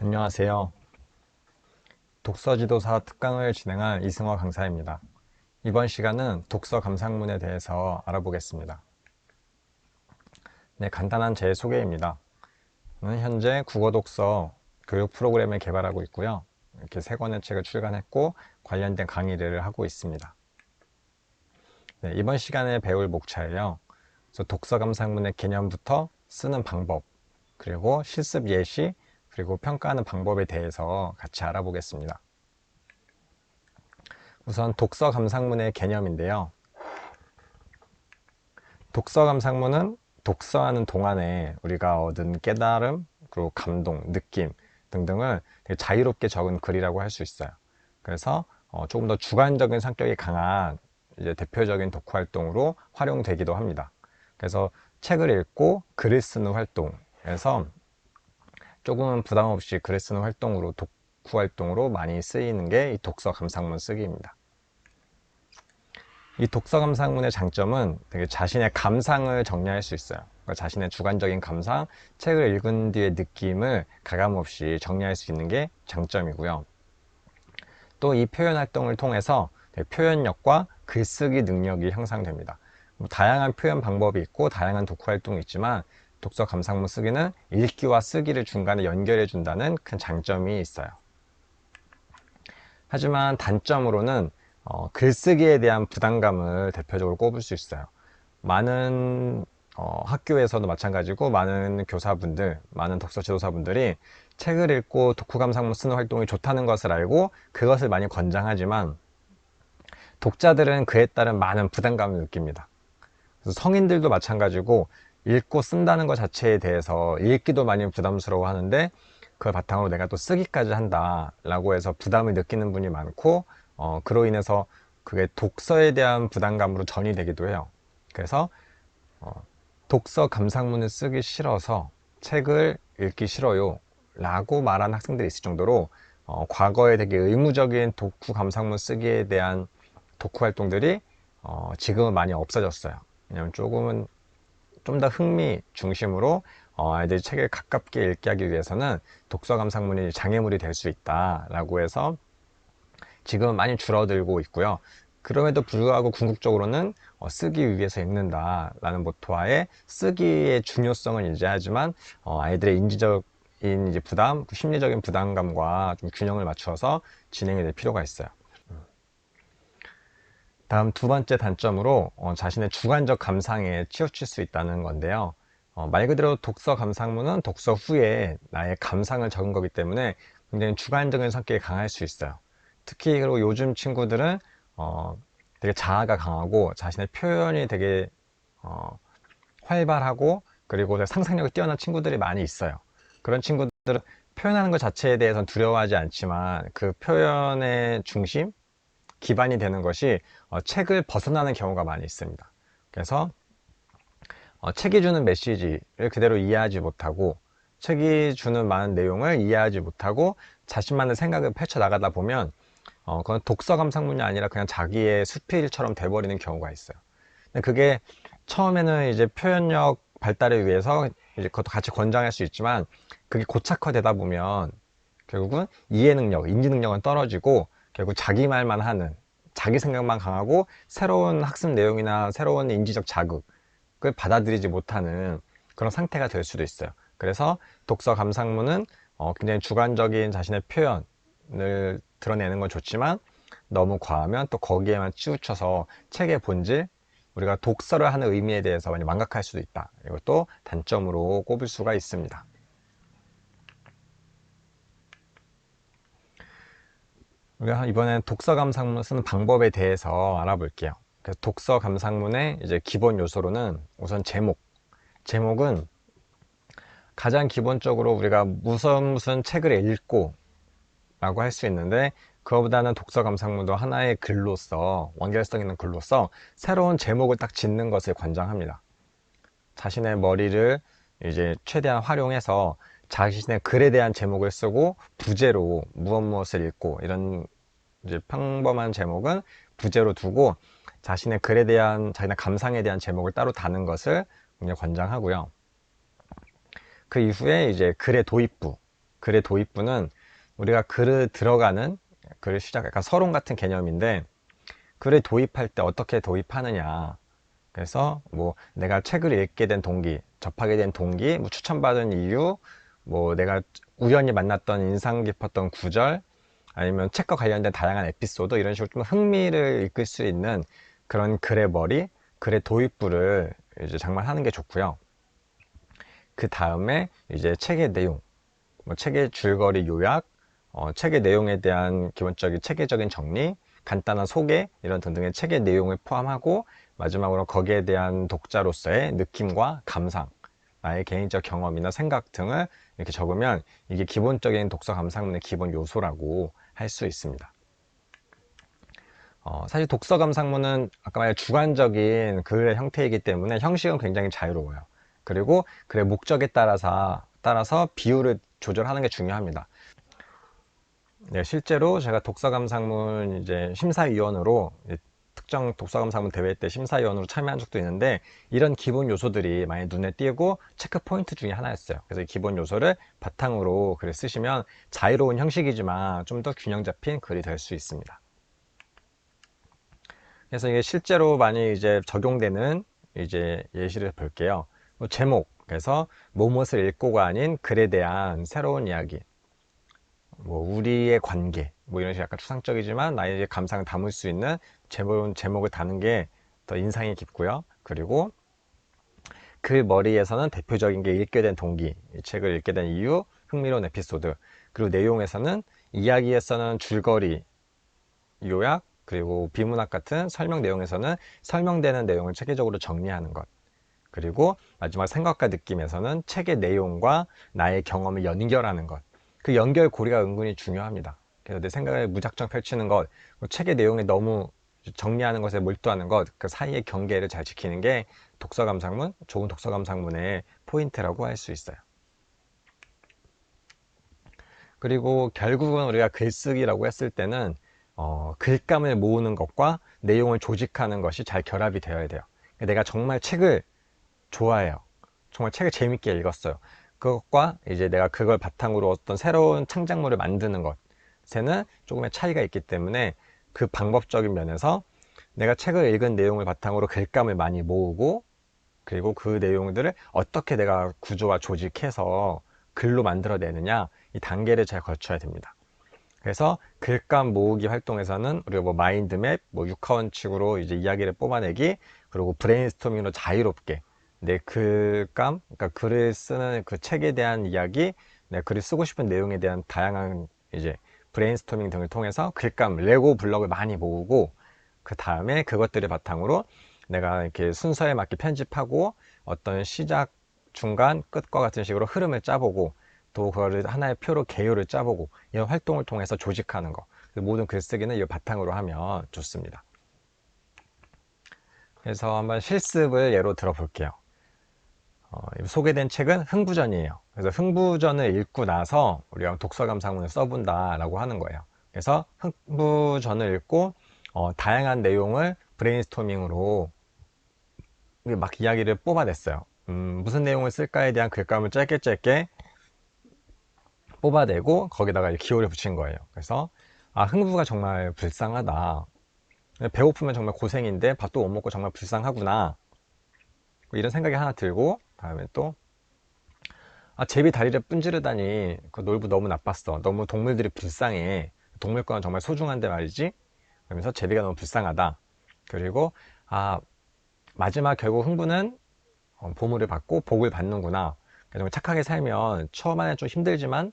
안녕하세요. 독서지도사 특강을 진행할 이승화 강사입니다. 이번 시간은 독서 감상문에 대해서 알아보겠습니다. 네, 간단한 제 소개입니다. 저는 현재 국어독서 교육 프로그램을 개발하고 있고요. 이렇게 3권의 책을 출간했고 관련된 강의를 하고 있습니다. 네, 이번 시간에 배울 목차예요. 그래서 독서 감상문의 개념부터 쓰는 방법, 그리고 실습 예시, 그리고 평가하는 방법에 대해서 같이 알아보겠습니다. 우선 독서 감상문의 개념인데요. 독서 감상문은 독서하는 동안에 우리가 얻은 깨달음, 그리고 감동, 느낌 등등을 되게 자유롭게 적은 글이라고 할 수 있어요. 그래서 조금 더 주관적인 성격이 강한 이제 대표적인 독후 활동으로 활용되기도 합니다. 그래서 책을 읽고 글을 쓰는 활동에서 조금은 부담 없이 글을 쓰는 활동으로 독후 활동으로 많이 쓰이는 게 이 독서 감상문 쓰기입니다. 이 독서 감상문의 장점은 되게 자신의 감상을 정리할 수 있어요. 그러니까 자신의 주관적인 감상, 책을 읽은 뒤의 느낌을 가감없이 정리할 수 있는 게 장점이고요. 또 이 표현 활동을 통해서 표현력과 글쓰기 능력이 향상됩니다. 다양한 표현 방법이 있고 다양한 독후 활동이 있지만 독서 감상문 쓰기는 읽기와 쓰기를 중간에 연결해 준다는 큰 장점이 있어요. 하지만 단점으로는 글쓰기에 대한 부담감을 대표적으로 꼽을 수 있어요. 많은 학교에서도 마찬가지고 많은 교사분들, 많은 독서 지도사분들이 책을 읽고 독후 감상문 쓰는 활동이 좋다는 것을 알고 그것을 많이 권장하지만 독자들은 그에 따른 많은 부담감을 느낍니다. 그래서 성인들도 마찬가지고 읽고 쓴다는 것 자체에 대해서 읽기도 많이 부담스러워 하는데 그걸 바탕으로 내가 또 쓰기까지 한다 라고 해서 부담을 느끼는 분이 많고 그로 인해서 그게 독서에 대한 부담감으로 전이되기도 해요. 그래서 독서 감상문을 쓰기 싫어서 책을 읽기 싫어요 라고 말한 학생들이 있을 정도로 과거에 되게 의무적인 독후 감상문 쓰기에 대한 독후 활동들이 지금은 많이 없어졌어요. 왜냐면 조금은 좀 더 흥미 중심으로 아이들이 책을 가깝게 읽게 하기 위해서는 독서 감상문이 장애물이 될 수 있다라고 해서 지금은 많이 줄어들고 있고요. 그럼에도 불구하고 궁극적으로는 쓰기 위해서 읽는다라는 모토하에 쓰기의 중요성을 인지하지만 아이들의 인지적인 이제 부담, 심리적인 부담감과 좀 균형을 맞춰서 진행이 될 필요가 있어요. 다음 두 번째 단점으로 자신의 주관적 감상에 치우칠 수 있다는 건데요. 말 그대로 독서 감상문은 독서 후에 나의 감상을 적은 거기 때문에 굉장히 주관적인 성격이 강할 수 있어요. 특히 그리고 요즘 친구들은 되게 자아가 강하고 자신의 표현이 되게 활발하고 그리고 상상력이 뛰어난 친구들이 많이 있어요. 그런 친구들은 표현하는 것 자체에 대해서는 두려워하지 않지만 그 표현의 중심, 기반이 되는 것이 책을 벗어나는 경우가 많이 있습니다. 그래서 책이 주는 메시지를 그대로 이해하지 못하고 책이 주는 많은 내용을 이해하지 못하고 자신만의 생각을 펼쳐나가다 보면 그건 독서 감상문이 아니라 그냥 자기의 수필처럼 돼버리는 경우가 있어요. 근데 그게 처음에는 이제 표현력 발달을 위해서 이제 그것도 같이 권장할 수 있지만 그게 고착화되다 보면 결국은 이해 능력, 인지 능력은 떨어지고 결국 자기 말만 하는, 자기 생각만 강하고 새로운 학습 내용이나 새로운 인지적 자극을 받아들이지 못하는 그런 상태가 될 수도 있어요. 그래서 독서 감상문은 굉장히 주관적인 자신의 표현을 드러내는 건 좋지만 너무 과하면 또 거기에만 치우쳐서 책의 본질, 우리가 독서를 하는 의미에 대해서 많이 망각할 수도 있다. 이것도 단점으로 꼽을 수가 있습니다. 우리가 이번엔 독서 감상문 쓰는 방법에 대해서 알아볼게요. 그래서 독서 감상문의 이제 기본 요소로는 우선 제목. 제목은 가장 기본적으로 우리가 무슨 책을 읽고 라고 할 수 있는데 그거보다는 독서 감상문도 하나의 글로서 완결성 있는 글로서 새로운 제목을 딱 짓는 것을 권장합니다. 자신의 머리를 이제 최대한 활용해서 자신의 글에 대한 제목을 쓰고 부제로 무엇을 읽고 이런 이제 평범한 제목은 부제로 두고 자신의 글에 대한 자신의 감상에 대한 제목을 따로 다는 것을 굉장히 권장하고요. 그 이후에 이제 글의 도입부, 글의 도입부는 우리가 글을 들어가는, 글을 시작, 약간 서론 같은 개념인데, 글을 도입할 때 어떻게 도입하느냐. 그래서 뭐 내가 책을 읽게 된 동기, 접하게 된 동기, 뭐 추천받은 이유, 뭐 내가 우연히 만났던 인상 깊었던 구절, 아니면 책과 관련된 다양한 에피소드, 이런 식으로 좀 흥미를 이끌 수 있는 그런 글의 머리, 글의 도입부를 이제 장만하는 게 좋고요. 그 다음에 이제 책의 내용, 뭐 책의 줄거리 요약, 책의 내용에 대한 기본적인 체계적인 정리, 간단한 소개, 이런 등등의 책의 내용을 포함하고, 마지막으로 거기에 대한 독자로서의 느낌과 감상, 나의 개인적 경험이나 생각 등을 이렇게 적으면 이게 기본적인 독서 감상문의 기본 요소라고 할 수 있습니다. 사실 독서 감상문은 아까 말한 주관적인 글의 형태이기 때문에 형식은 굉장히 자유로워요. 그리고 글의 목적에 따라서 비율을 조절하는 게 중요합니다. 네, 실제로 제가 독서 감상문 이제 심사위원으로, 특정 독서 감상문 대회 때 심사위원으로 참여한 적도 있는데, 이런 기본 요소들이 많이 눈에 띄고 체크 포인트 중에 하나였어요. 그래서 이 기본 요소를 바탕으로 글을 쓰시면 자유로운 형식이지만 좀 더 균형 잡힌 글이 될 수 있습니다. 그래서 이게 실제로 많이 이제 적용되는 이제 예시를 볼게요. 제목, 그래서 무엇을 읽고가 아닌 글에 대한 새로운 이야기, 뭐 우리의 관계, 뭐 이런 식으로 약간 추상적이지만 나의 감상을 담을 수 있는 제목을 다는 게 더 인상이 깊고요. 그리고 그 머리에서는 대표적인 게 읽게 된 동기, 이 책을 읽게 된 이유, 흥미로운 에피소드, 그리고 내용에서는 이야기에서는 줄거리, 요약, 그리고 비문학 같은 설명 내용에서는 설명되는 내용을 체계적으로 정리하는 것, 그리고 마지막 생각과 느낌에서는 책의 내용과 나의 경험을 연결하는 것. 그 연결고리가 은근히 중요합니다. 그래서 내 생각을 무작정 펼치는 것, 책의 내용에 너무 정리하는 것에 몰두하는 것, 그 사이의 경계를 잘 지키는 게 좋은 독서 감상문의 포인트라고 할 수 있어요. 그리고 결국은 우리가 글쓰기라고 했을 때는 글감을 모으는 것과 내용을 조직하는 것이 잘 결합이 되어야 돼요. 내가 정말 책을 좋아해요. 정말 책을 재밌게 읽었어요. 그것과 이제 내가 그걸 바탕으로 어떤 새로운 창작물을 만드는 것에는 조금의 차이가 있기 때문에, 그 방법적인 면에서 내가 책을 읽은 내용을 바탕으로 글감을 많이 모으고, 그리고 그 내용들을 어떻게 내가 구조화 조직해서 글로 만들어내느냐, 이 단계를 잘 거쳐야 됩니다. 그래서 글감 모으기 활동에서는 우리가 뭐 마인드맵, 뭐 육하원칙으로 이제 이야기를 뽑아내기, 그리고 브레인스토밍으로 자유롭게 내 글감, 그러니까 글을 쓰는 그 책에 대한 이야기, 내 글을 쓰고 싶은 내용에 대한 다양한 이제 브레인스토밍 등을 통해서 글감, 레고 블럭을 많이 모으고, 그 다음에 그것들을 바탕으로 내가 이렇게 순서에 맞게 편집하고, 어떤 시작, 중간, 끝과 같은 식으로 흐름을 짜보고, 또 그거를 하나의 표로 개요를 짜보고, 이런 활동을 통해서 조직하는 거. 모든 글쓰기는 이 바탕으로 하면 좋습니다. 그래서 한번 실습을 예로 들어볼게요. 소개된 책은 흥부전이에요. 그래서 흥부전을 읽고 나서 우리가 독서 감상문을 써본다라고 하는 거예요. 그래서 흥부전을 읽고 다양한 내용을 브레인스토밍으로 막 이야기를 뽑아냈어요. 무슨 내용을 쓸까에 대한 글감을 짧게 짧게 뽑아내고 거기다가 기호를 붙인 거예요. 그래서 흥부가 정말 불쌍하다. 배고프면 정말 고생인데 밥도 못 먹고 정말 불쌍하구나. 이런 생각이 하나 들고, 다음에 또 제비 다리를 분지르다니 그 놀부 너무 나빴어. 너무 동물들이 불쌍해. 동물권은 정말 소중한데 말이지. 그러면서 제비가 너무 불쌍하다. 그리고 마지막 결국 흥부는 보물을 받고 복을 받는구나. 정말 착하게 살면 처음에는 좀 힘들지만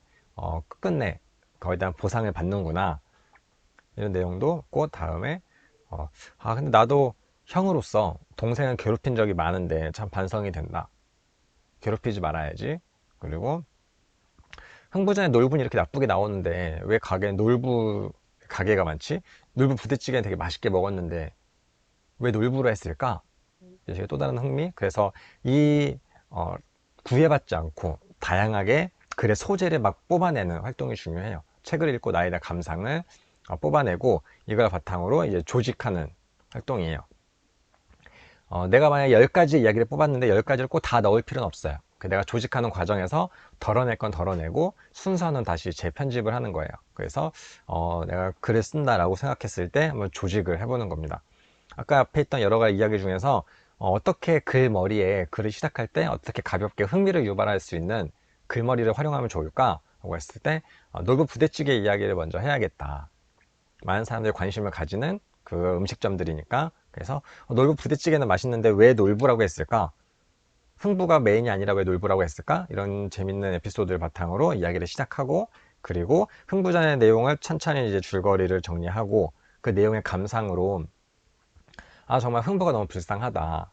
끝끝내 거기에 대한 보상을 받는구나. 이런 내용도 꼭 다음에 근데 나도 형으로서 동생을 괴롭힌 적이 많은데 참 반성이 된다. 괴롭히지 말아야지. 그리고 흥부전에 놀분이 이렇게 나쁘게 나오는데 왜 가게에 놀부 가게가 많지? 놀부 부대찌개는 되게 맛있게 먹었는데 왜 놀부로 했을까? 이게 또 다른 흥미. 그래서 이 구애받지 않고 다양하게 글의 소재를 막 뽑아내는 활동이 중요해요. 책을 읽고 나에 대한 감상을 뽑아내고 이걸 바탕으로 이제 조직하는 활동이에요. 내가 만약 10가지 이야기를 뽑았는데 10가지를 꼭 다 넣을 필요는 없어요. 내가 조직하는 과정에서 덜어낼 건 덜어내고 순서는 다시 재편집을 하는 거예요. 그래서 내가 글을 쓴다라고 생각했을 때 한번 조직을 해보는 겁니다. 아까 앞에 있던 여러 가지 이야기 중에서 어떻게 글머리에 글을 시작할 때 어떻게 가볍게 흥미를 유발할 수 있는 글머리를 활용하면 좋을까? 라고 했을 때 놀부 부대찌개 이야기를 먼저 해야겠다. 많은 사람들이 관심을 가지는 그 음식점들이니까. 그래서 놀부 부대찌개는 맛있는데 왜 놀부라고 했을까? 흥부가 메인이 아니라 왜 놀부라고 했을까? 이런 재밌는 에피소드를 바탕으로 이야기를 시작하고, 그리고 흥부전의 내용을 천천히 이제 줄거리를 정리하고, 그 내용의 감상으로 정말 흥부가 너무 불쌍하다.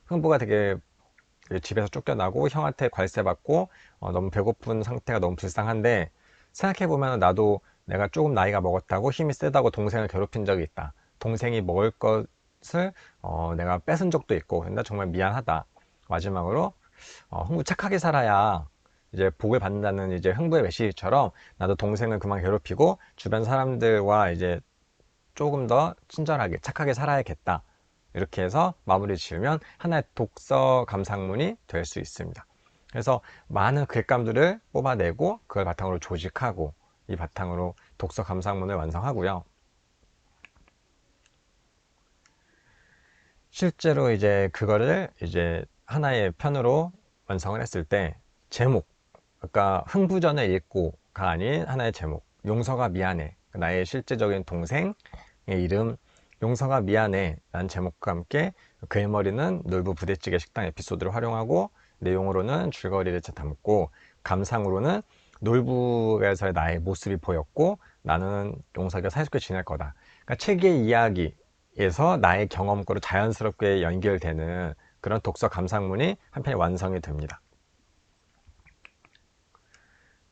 흥부가 되게 집에서 쫓겨나고 형한테 관세받고 너무 배고픈 상태가 너무 불쌍한데, 생각해보면 나도 내가 조금 나이가 먹었다고 힘이 세다고 동생을 괴롭힌 적이 있다. 동생이 먹을 것을 내가 뺏은 적도 있고, 근데 정말 미안하다. 마지막으로 흥부 착하게 살아야 이제 복을 받는다는 이제 흥부의 메시지처럼 나도 동생을 그만 괴롭히고 주변 사람들과 이제 조금 더 친절하게 착하게 살아야겠다. 이렇게 해서 마무리 지으면 하나의 독서 감상문이 될 수 있습니다. 그래서 많은 글감들을 뽑아내고 그걸 바탕으로 조직하고 이 바탕으로 독서 감상문을 완성하고요. 실제로 이제 그거를 이제 하나의 편으로 완성을 했을 때 제목, 그러니까 흥부전을 읽고가 아닌 하나의 제목, 용서가 미안해, 나의 실제적인 동생의 이름 용서가 미안해 라는 제목과 함께 글머리는 놀부 부대찌개 식당 에피소드를 활용하고, 내용으로는 줄거리를 담고, 감상으로는 놀부에서의 나의 모습이 보였고 나는 용서가 사이좋게 지낼 거다. 그러니까 책의 이야기에서 나의 경험거로 자연스럽게 연결되는 그런 독서 감상문이 한편에 완성이 됩니다.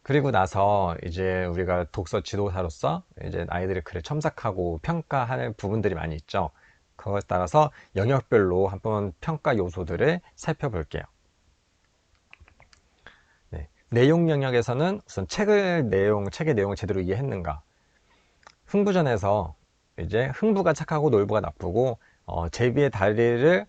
그리고 나서 이제 우리가 독서 지도사로서 이제 아이들의 글을 첨삭하고 평가할 부분들이 많이 있죠. 그것에 따라서 영역별로 한번 평가 요소들을 살펴볼게요. 네. 내용 영역에서는 우선 책의 내용을 제대로 이해했는가. 흥부전에서 이제 흥부가 착하고 놀부가 나쁘고 제비의 다리를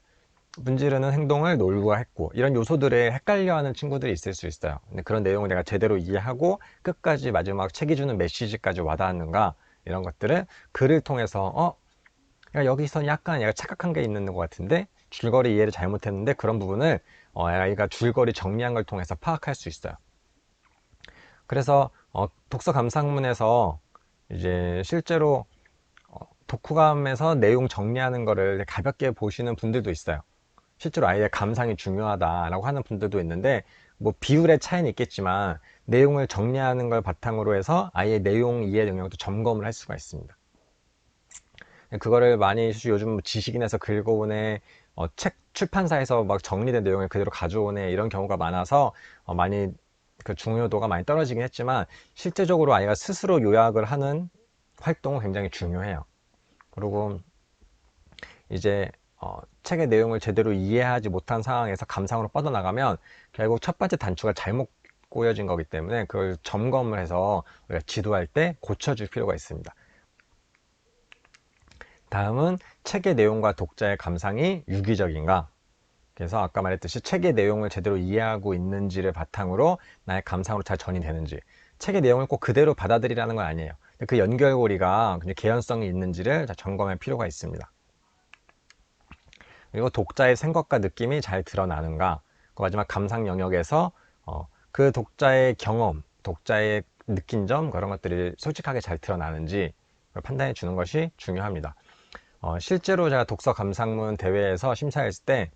문지르는 행동을 놀부가 했고, 이런 요소들에 헷갈려하는 친구들이 있을 수 있어요. 근데 그런 내용을 내가 제대로 이해하고 끝까지 마지막 책이 주는 메시지까지 와닿았는가, 이런 것들을 글을 통해서 여기서 약간 얘가 착각한 게 있는 것 같은데, 줄거리 이해를 잘못했는데 그런 부분을 아이가 줄거리 정리한 걸 통해서 파악할 수 있어요. 그래서 독서 감상문에서 이제 실제로 독후감에서 내용 정리하는 거를 가볍게 보시는 분들도 있어요. 실제로 아이의 감상이 중요하다라고 하는 분들도 있는데, 뭐 비율의 차이는 있겠지만 내용을 정리하는 걸 바탕으로 해서 아이의 내용 이해 능력도 점검을 할 수가 있습니다. 그거를 많이 요즘 지식인에서 긁어오네, 책 출판사에서 막 정리된 내용을 그대로 가져오네, 이런 경우가 많아서 많이 그 중요도가 많이 떨어지긴 했지만, 실제적으로 아이가 스스로 요약을 하는 활동은 굉장히 중요해요. 그리고 이제 책의 내용을 제대로 이해하지 못한 상황에서 감상으로 뻗어나가면 결국 첫 번째 단추가 잘못 꼬여진 거기 때문에 그걸 점검을 해서 우리가 지도할 때 고쳐줄 필요가 있습니다. 다음은 책의 내용과 독자의 감상이 유기적인가. 그래서 아까 말했듯이 책의 내용을 제대로 이해하고 있는지를 바탕으로 나의 감상으로 잘 전이되는지, 책의 내용을 꼭 그대로 받아들이라는 건 아니에요. 그 연결고리가 개연성이 있는지를 점검할 필요가 있습니다. 그리고 독자의 생각과 느낌이 잘 드러나는가. 그 마지막 감상 영역에서 그 독자의 경험, 독자의 느낀 점, 그런 것들이 솔직하게 잘 드러나는지 판단해 주는 것이 중요합니다. 실제로 제가 독서 감상문 대회에서 심사했을 때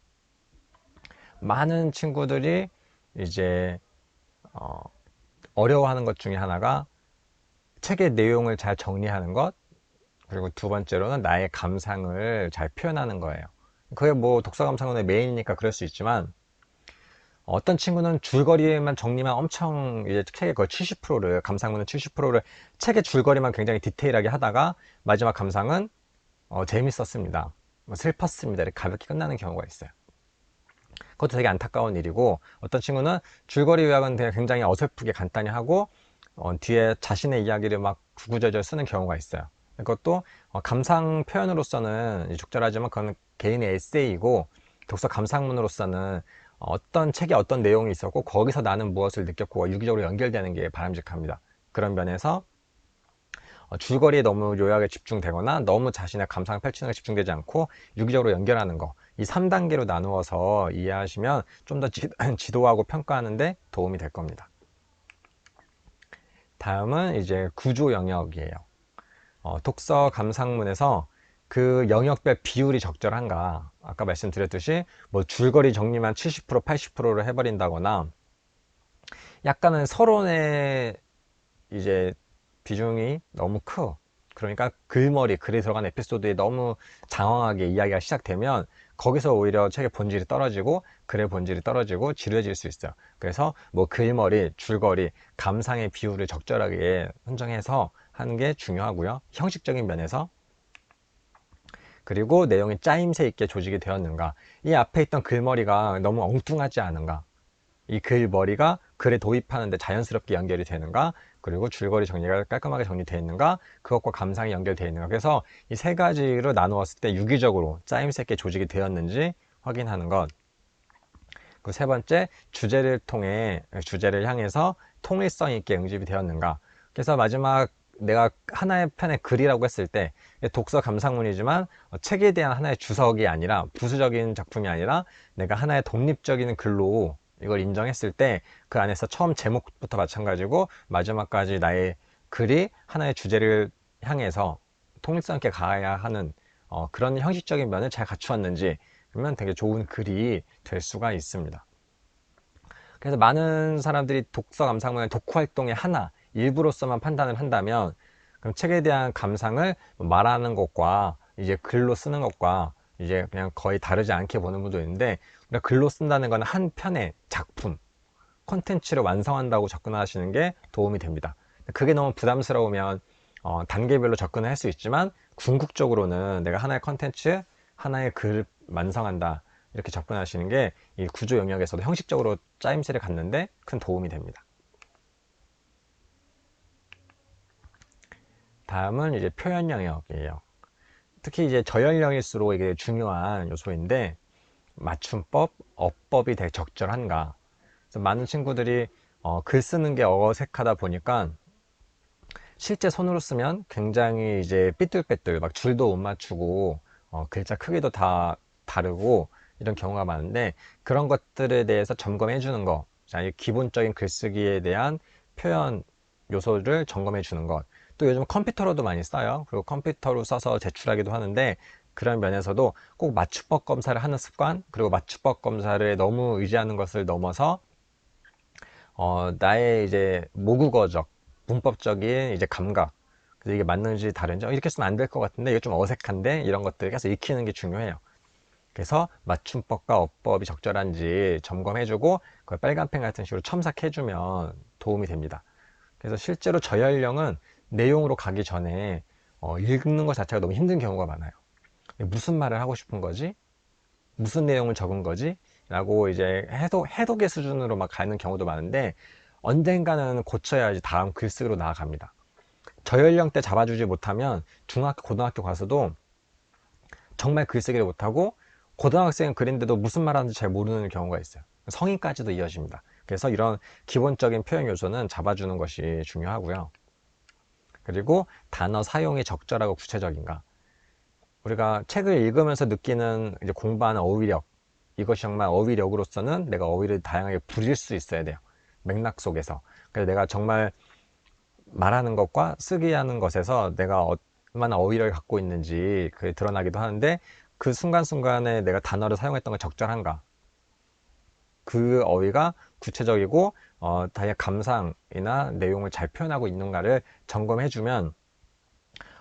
많은 친구들이 이제 어려워하는 것 중에 하나가 책의 내용을 잘 정리하는 것, 그리고 두 번째로는 나의 감상을 잘 표현하는 거예요. 그게 뭐 독서 감상문의 메인이니까 그럴 수 있지만, 어떤 친구는 줄거리만 정리만 엄청 이제 책의 거의 70%를, 감상문의 70%를 책의 줄거리만 굉장히 디테일하게 하다가 마지막 감상은 재밌었습니다, 뭐 슬펐습니다, 이렇게 가볍게 끝나는 경우가 있어요. 그것도 되게 안타까운 일이고, 어떤 친구는 줄거리 요약은 굉장히 어설프게 간단히 하고 뒤에 자신의 이야기를 막 구구절절 쓰는 경우가 있어요. 그것도 감상 표현으로서는 적절하지만 그건 개인의 에세이고, 독서 감상문으로서는 어떤 책에 어떤 내용이 있었고 거기서 나는 무엇을 느꼈고 유기적으로 연결되는 게 바람직합니다. 그런 면에서 줄거리에 너무 요약에 집중되거나 너무 자신의 감상을 펼치는 데 집중되지 않고 유기적으로 연결하는 거, 이 3단계로 나누어서 이해하시면 좀 더 지도하고 평가하는 데 도움이 될 겁니다. 다음은 이제 구조 영역이에요. 독서 감상문에서 그 영역별 비율이 적절한가, 아까 말씀드렸듯이 뭐 줄거리 정리만 70% 80%로 해버린다거나 약간은 서론의 이제 비중이 너무 커. 그러니까 글머리, 글이 들어간 에피소드에 너무 장황하게 이야기가 시작되면 거기서 오히려 책의 본질이 떨어지고 글의 본질이 떨어지고 지루해질 수 있어요. 그래서 뭐 글머리, 줄거리, 감상의 비율을 적절하게 선정해서 하는 게 중요하고요. 형식적인 면에서. 그리고 내용이 짜임새 있게 조직이 되었는가. 이 앞에 있던 글머리가 너무 엉뚱하지 않은가. 이 글머리가 글에 도입하는데 자연스럽게 연결이 되는가, 그리고 줄거리 정리가 깔끔하게 정리되어 있는가, 그것과 감상이 연결되어 있는가. 그래서 이 세 가지로 나누었을 때 유기적으로 짜임새 있게 조직이 되었는지 확인하는 것. 그 세 번째, 주제를 향해서 통일성 있게 응집이 되었는가. 그래서 마지막 내가 하나의 편의 글이라고 했을 때 독서 감상문이지만 책에 대한 하나의 주석이 아니라 부수적인 작품이 아니라 내가 하나의 독립적인 글로 이걸 인정했을 때 그 안에서 처음 제목부터 마찬가지고 마지막까지 나의 글이 하나의 주제를 향해서 통일성 있게 가야 하는 그런 형식적인 면을 잘 갖추었는지, 그러면 되게 좋은 글이 될 수가 있습니다. 그래서 많은 사람들이 독서 감상문을 독후 활동의 하나, 일부로서만 판단을 한다면 그럼 책에 대한 감상을 말하는 것과 이제 글로 쓰는 것과 이제 그냥 거의 다르지 않게 보는 분도 있는데, 우리가 글로 쓴다는 건 한 편의 작품, 콘텐츠를 완성한다고 접근하시는 게 도움이 됩니다. 그게 너무 부담스러우면 단계별로 접근을 할 수 있지만 궁극적으로는 내가 하나의 콘텐츠, 하나의 글 완성한다, 이렇게 접근하시는 게 이 구조 영역에서도 형식적으로 짜임새를 갖는데 큰 도움이 됩니다. 다음은 이제 표현 영역이에요. 특히 이제 저연령일수록 이게 중요한 요소인데, 맞춤법, 어법이 되게 적절한가. 그래서 많은 친구들이 글 쓰는 게 어색하다 보니까 실제 손으로 쓰면 굉장히 이제 삐뚤빼뚤 막 줄도 못 맞추고 글자 크기도 다 다르고 이런 경우가 많은데, 그런 것들에 대해서 점검해 주는 거, 자, 이 기본적인 글쓰기에 대한 표현 요소를 점검해 주는 것. 또 요즘 컴퓨터로도 많이 써요. 그리고 컴퓨터로 써서 제출하기도 하는데, 그런 면에서도 꼭 맞춤법 검사를 하는 습관, 그리고 맞춤법 검사를 너무 의지하는 것을 넘어서 나의 이제 모국어적, 문법적인 이제 감각, 그래서 이게 맞는지 다른지, 이렇게 쓰면 안 될 것 같은데 이게 좀 어색한데, 이런 것들 계속 익히는 게 중요해요. 그래서 맞춤법과 어법이 적절한지 점검해주고 그걸 빨간펜 같은 식으로 첨삭해주면 도움이 됩니다. 그래서 실제로 저연령은 내용으로 가기 전에 읽는 것 자체가 너무 힘든 경우가 많아요. 무슨 말을 하고 싶은 거지? 무슨 내용을 적은 거지? 라고 이제 해독의 수준으로 막 가는 경우도 많은데, 언젠가는 고쳐야지 다음 글쓰기로 나아갑니다. 저연령 때 잡아주지 못하면 중학교, 고등학교 가서도 정말 글쓰기를 못하고, 고등학생 글인데도 무슨 말하는지 잘 모르는 경우가 있어요. 성인까지도 이어집니다. 그래서 이런 기본적인 표현 요소는 잡아주는 것이 중요하고요. 그리고 단어 사용이 적절하고 구체적인가. 우리가 책을 읽으면서 느끼는 이제 공부하는 어휘력, 이것이 정말 어휘력으로서는 내가 어휘를 다양하게 부릴 수 있어야 돼요. 맥락 속에서. 그래서 내가 정말 말하는 것과 쓰기 하는 것에서 내가 얼마나 어휘력을 갖고 있는지 그게 드러나기도 하는데, 그 순간순간에 내가 단어를 사용했던 건 적절한가, 그 어휘가 구체적이고 다양한 감상이나 내용을 잘 표현하고 있는가를 점검해주면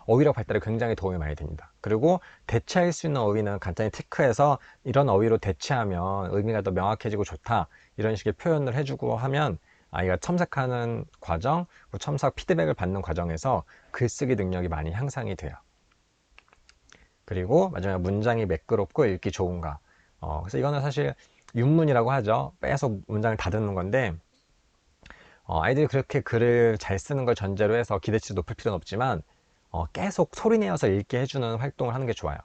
어휘력 발달에 굉장히 도움이 많이 됩니다. 그리고 대체할 수 있는 어휘는 간단히 체크해서 이런 어휘로 대체하면 의미가 더 명확해지고 좋다, 이런 식의 표현을 해주고 하면 아이가 첨삭하는 과정, 첨삭 피드백을 받는 과정에서 글쓰기 능력이 많이 향상이 돼요. 그리고 마지막에 문장이 매끄럽고 읽기 좋은가. 그래서 이거는 사실 윤문이라고 하죠. 빼서 문장을 다듬는 건데, 아이들이 그렇게 글을 잘 쓰는 걸 전제로 해서 기대치를 높일 필요는 없지만 계속 소리내어서 읽게 해주는 활동을 하는 게 좋아요.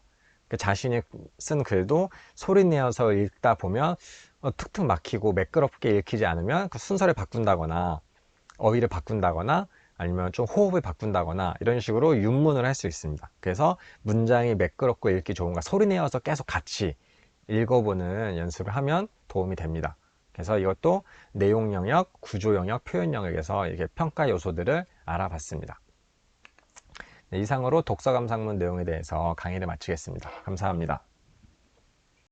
자신이 쓴 글도 소리내어서 읽다 보면 툭툭 막히고 매끄럽게 읽히지 않으면 그 순서를 바꾼다거나 어휘를 바꾼다거나 아니면 좀 호흡을 바꾼다거나 이런 식으로 윤문을 할 수 있습니다. 그래서 문장이 매끄럽고 읽기 좋은가 소리내어서 계속 같이 읽어보는 연습을 하면 도움이 됩니다. 그래서 이것도 내용 영역, 구조 영역, 표현 영역에서 이렇게 평가 요소들을 알아봤습니다. 네, 이상으로 독서 감상문 내용에 대해서 강의를 마치겠습니다. 감사합니다.